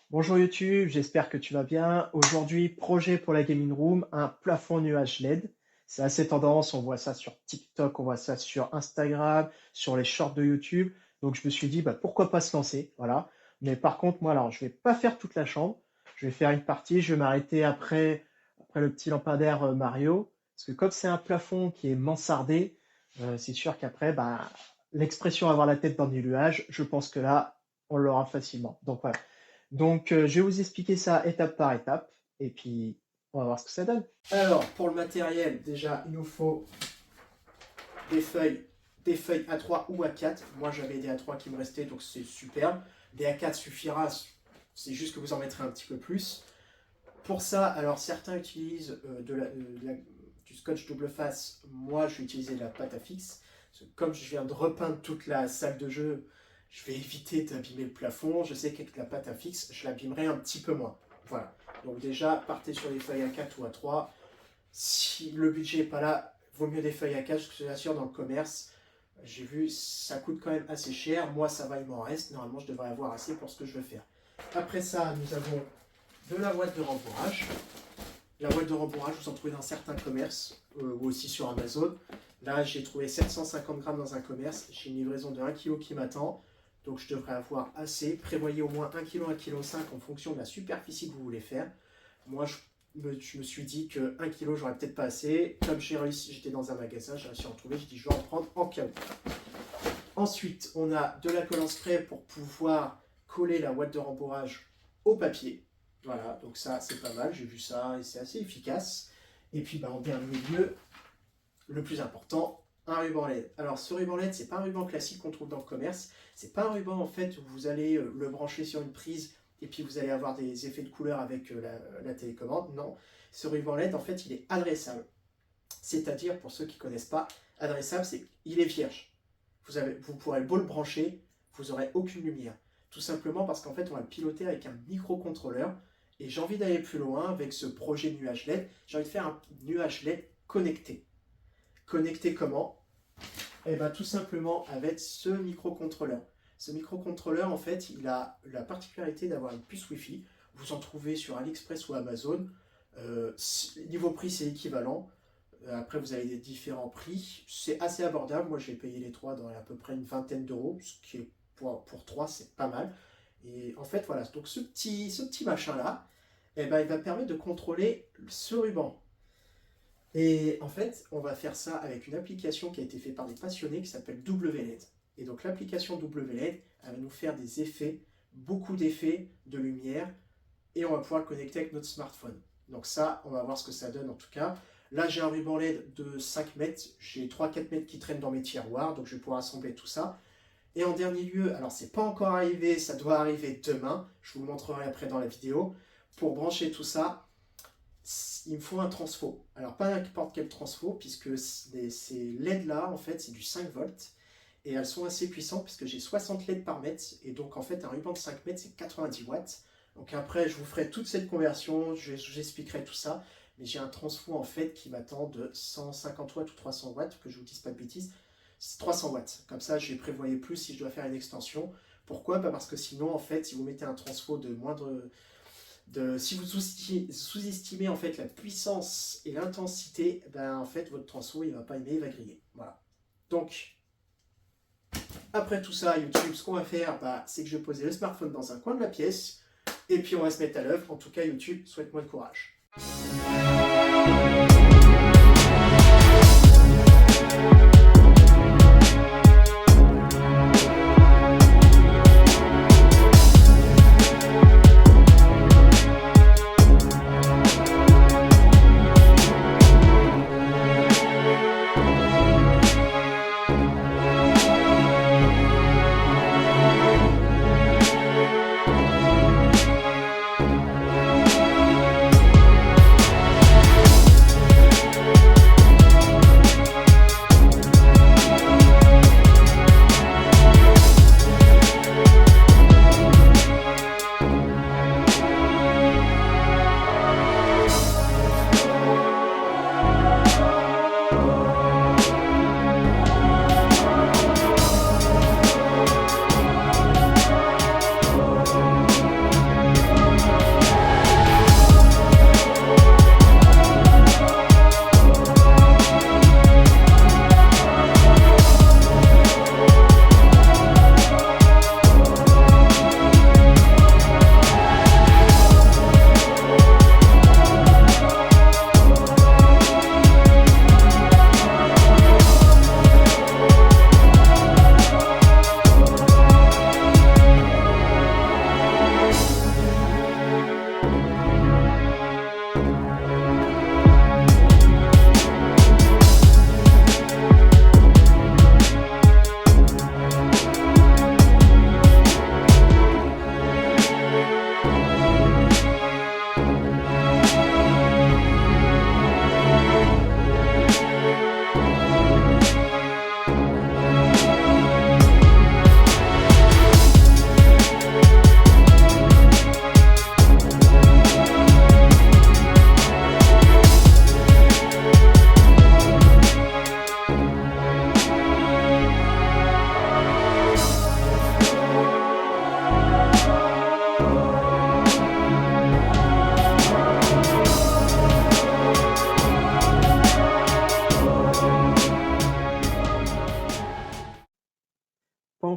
Bonjour YouTube, j'espère que tu vas bien. Aujourd'hui, projet pour la gaming room, un plafond nuage LED. C'est assez tendance, on voit ça sur TikTok, on voit ça sur Instagram, sur les shorts de YouTube. Donc je me suis dit, pourquoi pas se lancer, voilà. Mais par contre, moi, alors, je vais pas faire toute la chambre. Je vais faire une partie, je vais m'arrêter après le petit lampadaire Mario. Parce que comme c'est un plafond qui est mansardé, c'est sûr qu'après, l'expression avoir la tête dans du nuage, je pense que là, on l'aura facilement. Donc voilà. Donc, je vais vous expliquer ça étape par étape, et puis on va voir ce que ça donne. Alors, pour le matériel, déjà, il nous faut des feuilles, A3 ou A4. Moi, j'avais des A3 qui me restaient, donc c'est super. Des A4 suffira, c'est juste que vous en mettrez un petit peu plus. Pour ça, alors certains utilisent du scotch double face. Moi, je vais utiliser la pâte à fixe. Comme je viens de repeindre toute la salle de jeu, je vais éviter d'abîmer le plafond. Je sais qu'avec la pâte à fixe, je l'abîmerai un petit peu moins. Voilà. Donc déjà, partez sur des feuilles A4 ou A3. Si le budget n'est pas là, vaut mieux des feuilles A4, parce que je vous assure, dans le commerce, j'ai vu, ça coûte quand même assez cher. Moi, ça va, il m'en reste. Normalement, je devrais avoir assez pour ce que je veux faire. Après ça, nous avons de la boîte de rembourrage. La boîte de rembourrage, vous en trouvez dans certains commerces, ou aussi sur Amazon. Là, j'ai trouvé 750 grammes dans un commerce. J'ai une livraison de 1 kg qui m'attend. Donc, je devrais avoir assez. Prévoyez au moins 1 kg, 1,5 kg en fonction de la superficie que vous voulez faire. Moi, je me suis dit que 1 kg, j'aurais peut-être pas assez. Comme j'étais dans un magasin, j'ai réussi à en trouver. J'ai dit, je vais en prendre en cas où. Ensuite, on a de la colle en spray pour pouvoir coller la boîte de rembourrage au papier. Voilà, donc ça, c'est pas mal. J'ai vu ça et c'est assez efficace. Et puis, en dernier lieu, le plus important, un ruban LED. Alors ce ruban LED, c'est pas un ruban classique qu'on trouve dans le commerce. C'est pas un ruban en fait où vous allez le brancher sur une prise et puis vous allez avoir des effets de couleur avec la télécommande. Non, ce ruban LED en fait il est adressable. C'est-à-dire, pour ceux qui ne connaissent pas, adressable, c'est qu'il est vierge. Vous pourrez beau le brancher, vous n'aurez aucune lumière. Tout simplement parce qu'en fait on va le piloter avec un microcontrôleur. Et j'ai envie d'aller plus loin avec ce projet de nuage LED. J'ai envie de faire un nuage LED connecté. Connecté comment? Tout simplement avec ce microcontrôleur. Ce microcontrôleur, en fait, il a la particularité d'avoir une puce Wi-Fi. Vous en trouvez sur AliExpress ou Amazon. Niveau prix, c'est équivalent. Après, vous avez des différents prix. C'est assez abordable. Moi, j'ai payé les trois dans à peu près une vingtaine d'euros, ce qui est pour 3, c'est pas mal. Et en fait, voilà. Donc, ce petit machin-là, il va permettre de contrôler ce ruban. Et en fait, on va faire ça avec une application qui a été faite par des passionnés qui s'appelle WLED. Et donc l'application WLED, elle va nous faire des effets, beaucoup d'effets de lumière, et on va pouvoir le connecter avec notre smartphone. Donc ça, on va voir ce que ça donne en tout cas. Là, j'ai un ruban LED de 5 mètres, j'ai 3-4 mètres qui traînent dans mes tiroirs, donc je vais pouvoir assembler tout ça. Et en dernier lieu, alors c'est pas encore arrivé, ça doit arriver demain, je vous le montrerai après dans la vidéo. Pour brancher tout ça, il me faut un transfo. Alors pas n'importe quel transfo, puisque ces LED là, en fait, c'est du 5 volts. Et elles sont assez puissantes, puisque j'ai 60 LED par mètre. Et donc en fait, un ruban de 5 mètres, c'est 90 watts. Donc après, je vous ferai toute cette conversion, j'expliquerai tout ça. Mais j'ai un transfo en fait qui m'attend de 150 watts ou 300 watts, que je vous dise pas de bêtises. C'est 300 watts. Comme ça, je vais prévoyer plus si je dois faire une extension. Pourquoi? Parce que sinon, en fait, si vous mettez un transfo de moindre... si vous sous-estimez en fait la puissance et l'intensité, en fait votre transfo il va pas aimer, il va griller. Voilà. Donc après tout ça, YouTube, ce qu'on va faire, c'est que je vais poser le smartphone dans un coin de la pièce et puis on va se mettre à l'œuvre. En tout cas, YouTube, souhaite-moi le courage.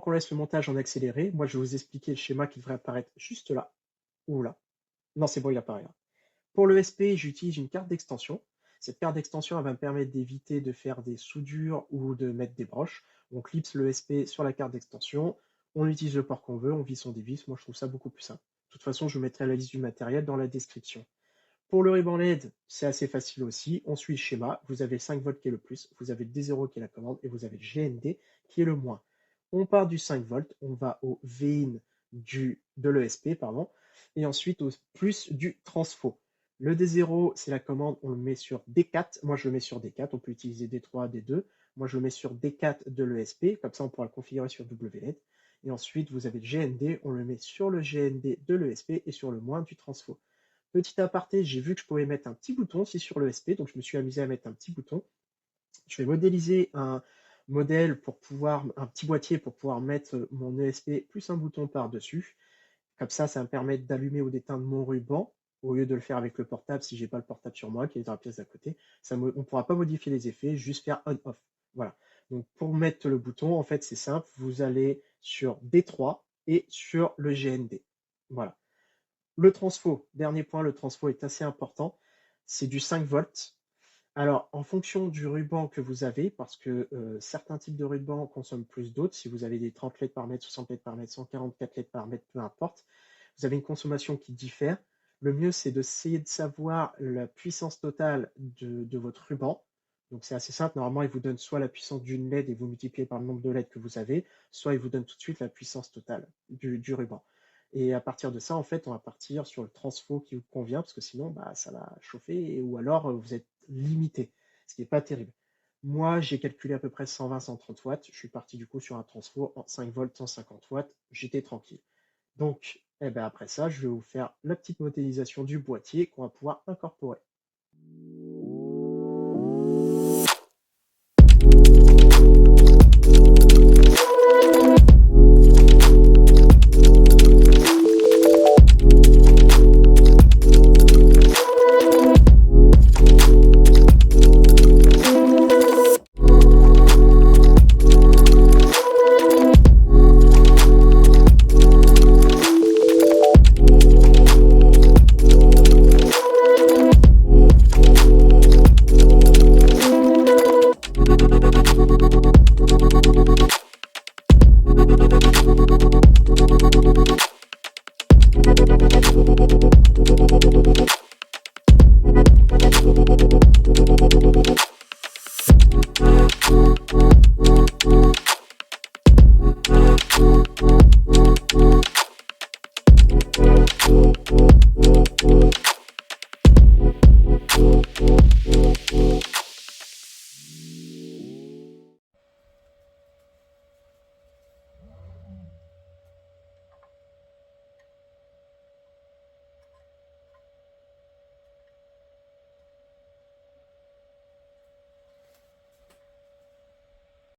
pendant qu'on laisse le montage en accéléré, moi je vais vous expliquer le schéma qui devrait apparaître juste là, ou là. Non, c'est bon, il apparaît là. Pour l'ESP, j'utilise une carte d'extension. Cette carte d'extension elle va me permettre d'éviter de faire des soudures ou de mettre des broches. On clipse l'ESP sur la carte d'extension, on utilise le port qu'on veut, on visse, on dévisse. Moi, je trouve ça beaucoup plus simple. De toute façon, je vous mettrai la liste du matériel dans la description. Pour le ruban LED, c'est assez facile aussi. On suit le schéma. Vous avez le 5 volts qui est le plus, vous avez le D0 qui est la commande et vous avez le GND qui est le moins. On part du 5 volts, on va au VIN de l'ESP, pardon, et ensuite au plus du transfo. Le D0, c'est la commande, on le met sur D4. Moi, je le mets sur D4. On peut utiliser D3, D2. Moi, je le mets sur D4 de l'ESP. Comme ça, on pourra le configurer sur WLED. Et ensuite, vous avez le GND. On le met sur le GND de l'ESP et sur le moins du transfo. Petit aparté, j'ai vu que je pouvais mettre un petit bouton aussi sur l'ESP. Donc, je me suis amusé à mettre un petit bouton. Je vais modéliser un modèle pour pouvoir, un petit boîtier pour pouvoir mettre mon ESP plus un bouton par-dessus. Comme ça va me permettre d'allumer ou d'éteindre mon ruban au lieu de le faire avec le portable si j'ai pas le portable sur moi qui est dans la pièce d'à côté. On ne pourra pas modifier les effets, juste faire on-off. Voilà. Donc pour mettre le bouton, en fait, c'est simple. Vous allez sur D3 et sur le GND. Voilà. Le transfo, dernier point, le transfo est assez important. C'est du 5 volts. Alors, en fonction du ruban que vous avez, parce que certains types de rubans consomment plus d'autres, si vous avez des 30 LED par mètre, 60 LED par mètre, 144 LED par mètre, peu importe, vous avez une consommation qui diffère. Le mieux, c'est d'essayer de savoir la puissance totale de votre ruban. Donc, c'est assez simple. Normalement, il vous donne soit la puissance d'une LED et vous multipliez par le nombre de LED que vous avez, soit il vous donne tout de suite la puissance totale du ruban. Et à partir de ça, en fait, on va partir sur le transfo qui vous convient, parce que sinon, bah, ça va chauffer, ou alors vous êtes limité, ce qui n'est pas terrible. Moi, j'ai calculé à peu près 120-130 watts. Je suis parti du coup sur un transfo en 5 volts, 150 watts. J'étais tranquille. Donc, eh ben, après ça, je vais vous faire la petite modélisation du boîtier qu'on va pouvoir incorporer.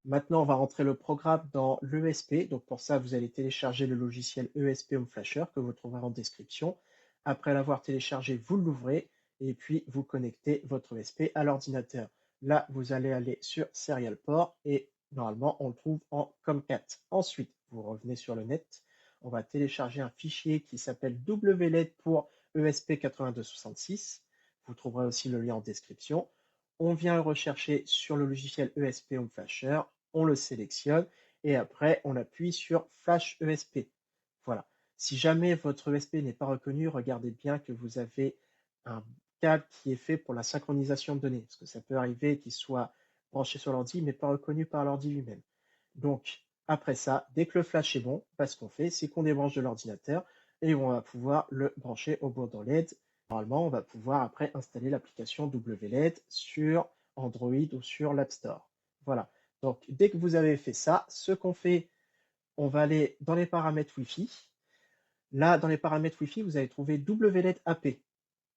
Maintenant, on va rentrer le programme dans l'ESP. Donc pour ça, vous allez télécharger le logiciel ESP Home Flasher que vous trouverez en description. Après l'avoir téléchargé, vous l'ouvrez et puis vous connectez votre ESP à l'ordinateur. Là, vous allez aller sur Serial Port et normalement, on le trouve en COM4. Ensuite, vous revenez sur le net. On va télécharger un fichier qui s'appelle WLED pour ESP8266. Vous trouverez aussi le lien en description. On vient le rechercher sur le logiciel ESP Home Flasher, on le sélectionne et après on appuie sur Flash ESP. Voilà. Si jamais votre ESP n'est pas reconnu, regardez bien que vous avez un câble qui est fait pour la synchronisation de données, parce que ça peut arriver qu'il soit branché sur l'ordi mais pas reconnu par l'ordi lui-même. Donc après ça, dès que le flash est bon, ce qu'on fait, c'est qu'on débranche de l'ordinateur et on va pouvoir le brancher au bourdon LED. Normalement, on va pouvoir après installer l'application WLED sur Android ou sur l'App Store. Voilà. Donc, dès que vous avez fait ça, ce qu'on fait, on va aller dans les paramètres Wi-Fi. Là, dans les paramètres Wi-Fi, vous allez trouver WLED AP.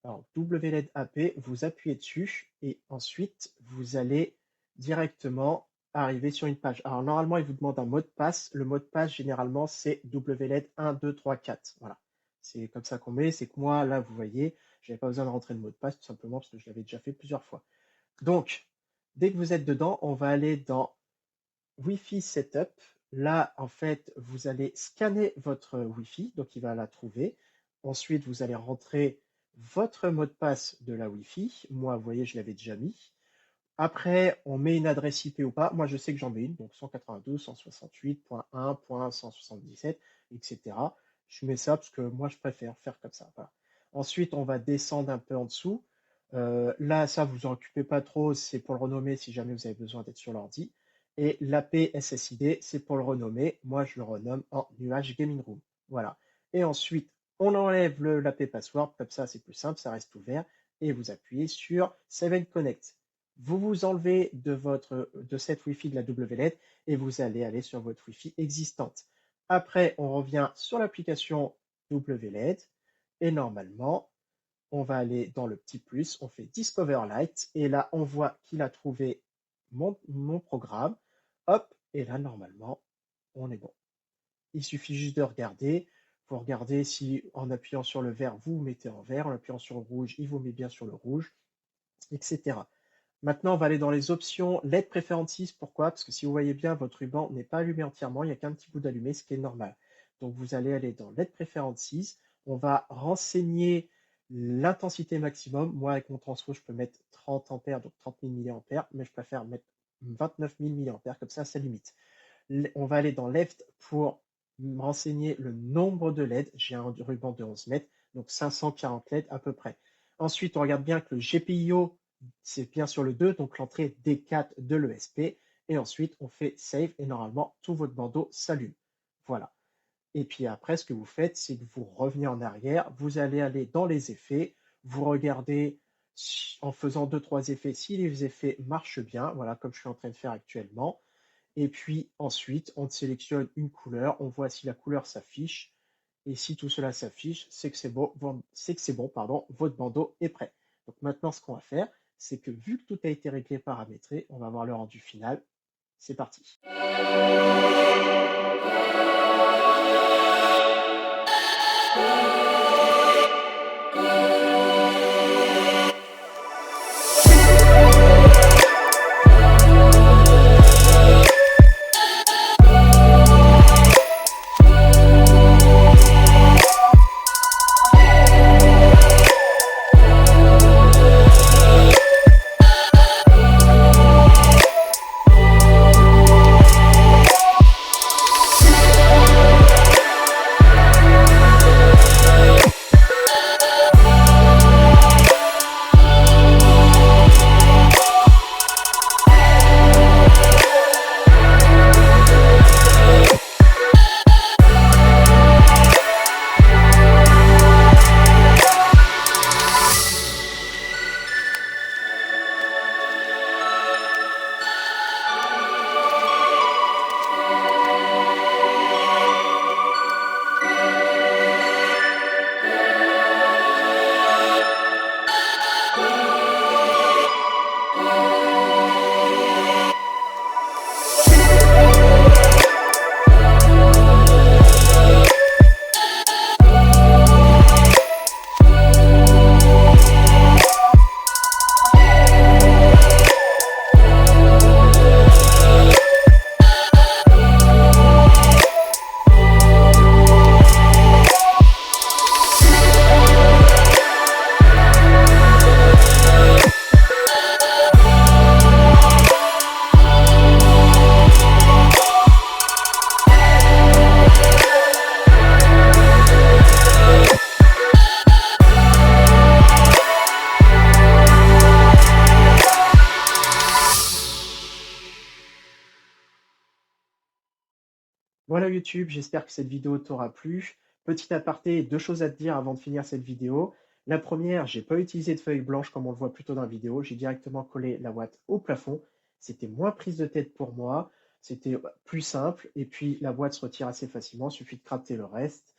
Alors, WLED AP, vous appuyez dessus et ensuite, vous allez directement arriver sur une page. Alors, normalement, il vous demande un mot de passe. Le mot de passe, généralement, c'est WLED 1, 2, 3, 4. Voilà. C'est comme ça qu'on met. C'est que moi, là, vous voyez, je n'avais pas besoin de rentrer de mot de passe, tout simplement parce que je l'avais déjà fait plusieurs fois. Donc, dès que vous êtes dedans, on va aller dans Wi-Fi Setup. Là, en fait, vous allez scanner votre Wi-Fi, donc il va la trouver. Ensuite, vous allez rentrer votre mot de passe de la Wi-Fi. Moi, vous voyez, je l'avais déjà mis. Après, on met une adresse IP ou pas. Moi, je sais que j'en mets une, donc 192.168.1.177, etc. Je mets ça parce que moi, je préfère faire comme ça. Voilà. Ensuite, on va descendre un peu en dessous. Là, ça, vous en occupez pas trop, c'est pour le renommer si jamais vous avez besoin d'être sur l'ordi. Et l'AP SSID, c'est pour le renommer. Moi, je le renomme en nuage gaming room. Voilà. Et ensuite, on enlève l'AP password, comme ça, c'est plus simple, ça reste ouvert. Et vous appuyez sur Save and Connect. Vous vous enlevez de cette Wi-Fi de la WLED et vous allez aller sur votre Wi-Fi existante. Après, on revient sur l'application WLED et normalement, on va aller dans le petit plus, on fait Discover Light et là, on voit qu'il a trouvé mon programme. Hop, et là, normalement, on est bon. Il suffit juste de regarder. Vous regardez si en appuyant sur le vert, vous mettez en vert, en appuyant sur le rouge, il vous met bien sur le rouge, etc. Maintenant, on va aller dans les options LED Preferences. Pourquoi? Parce que si vous voyez bien, votre ruban n'est pas allumé entièrement, il n'y a qu'un petit bout d'allumé, ce qui est normal. Donc, vous allez aller dans LED Preferences. On va renseigner l'intensité maximum. Moi, avec mon transfo, je peux mettre 30 ampères, donc 30 000 mAh, mais je préfère mettre 29 000 mAh, comme ça limite. On va aller dans Left pour renseigner le nombre de LED. J'ai un ruban de 11 mètres, donc 540 LED à peu près. Ensuite, on regarde bien que le GPIO, c'est bien sur le 2, donc l'entrée D4 de l'ESP. Et ensuite, on fait Save et normalement, tout votre bandeau s'allume. Voilà. Et puis après, ce que vous faites, c'est que vous revenez en arrière, vous allez aller dans les effets, vous regardez en faisant 2-3 effets si les effets marchent bien, voilà, comme je suis en train de faire actuellement. Et puis ensuite, on sélectionne une couleur, on voit si la couleur s'affiche. Et si tout cela s'affiche, c'est que c'est bon, pardon, votre bandeau est prêt. Donc maintenant, ce qu'on va faire, c'est que vu que tout a été réglé, paramétré, on va voir le rendu final. C'est parti. Voilà YouTube, j'espère que cette vidéo t'aura plu. Petit aparté, deux choses à te dire avant de finir cette vidéo. La première, j'ai pas utilisé de feuille blanche comme on le voit plutôt dans la vidéo. J'ai directement collé la boîte au plafond. C'était moins prise de tête pour moi. C'était plus simple. Et puis la boîte se retire assez facilement. Il suffit de crafter le reste.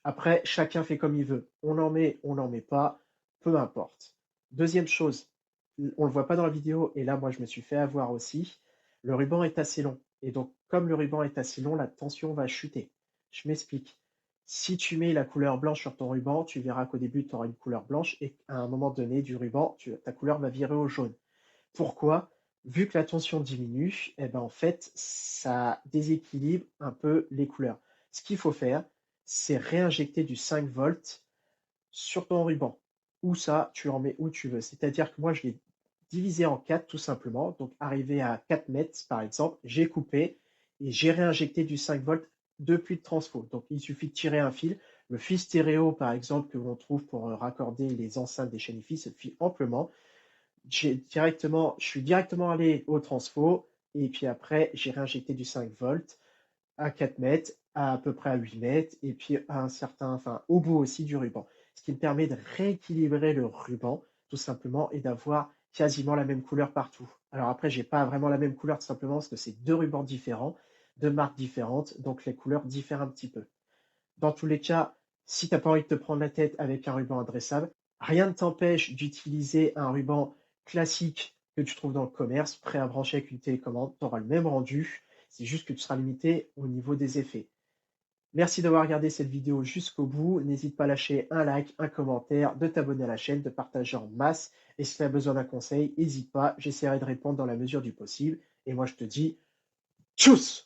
Après, chacun fait comme il veut. On n'en met pas. Peu importe. Deuxième chose, on ne le voit pas dans la vidéo. Et là, moi, je me suis fait avoir aussi. Le ruban est assez long. Et donc, comme le ruban est assez long, la tension va chuter. Je m'explique. Si tu mets la couleur blanche sur ton ruban, tu verras qu'au début, tu auras une couleur blanche et à un moment donné du ruban, ta couleur va virer au jaune. Pourquoi? Vu que la tension diminue, et ben, en fait, ça déséquilibre un peu les couleurs. Ce qu'il faut faire, c'est réinjecter du 5 volts sur ton ruban. Ou ça, tu en mets où tu veux. C'est-à-dire que moi, je l'ai divisé en 4 tout simplement. Donc, arrivé à 4 mètres, par exemple, j'ai coupé et j'ai réinjecté du 5 volts depuis le transfo. Donc, il suffit de tirer un fil. Le fil stéréo, par exemple, que l'on trouve pour raccorder les enceintes des chaînes IFI, se file amplement. Je suis directement allé au transfo et puis après, j'ai réinjecté du 5 volts à 4 mètres, à peu près à 8 mètres, et puis à un certain, enfin, au bout aussi du ruban. Ce qui me permet de rééquilibrer le ruban, tout simplement, et d'avoir quasiment la même couleur partout. Alors après, j'ai pas vraiment la même couleur, tout simplement, parce que c'est deux rubans différents, deux marques différentes, donc les couleurs diffèrent un petit peu. Dans tous les cas, si tu n'as pas envie de te prendre la tête avec un ruban adressable, rien ne t'empêche d'utiliser un ruban classique que tu trouves dans le commerce, prêt à brancher avec une télécommande. Tu auras le même rendu, c'est juste que tu seras limité au niveau des effets. Merci d'avoir regardé cette vidéo jusqu'au bout. N'hésite pas à lâcher un like, un commentaire, de t'abonner à la chaîne, de partager en masse. Et si tu as besoin d'un conseil, n'hésite pas, j'essaierai de répondre dans la mesure du possible. Et moi, je te dis, tchuss!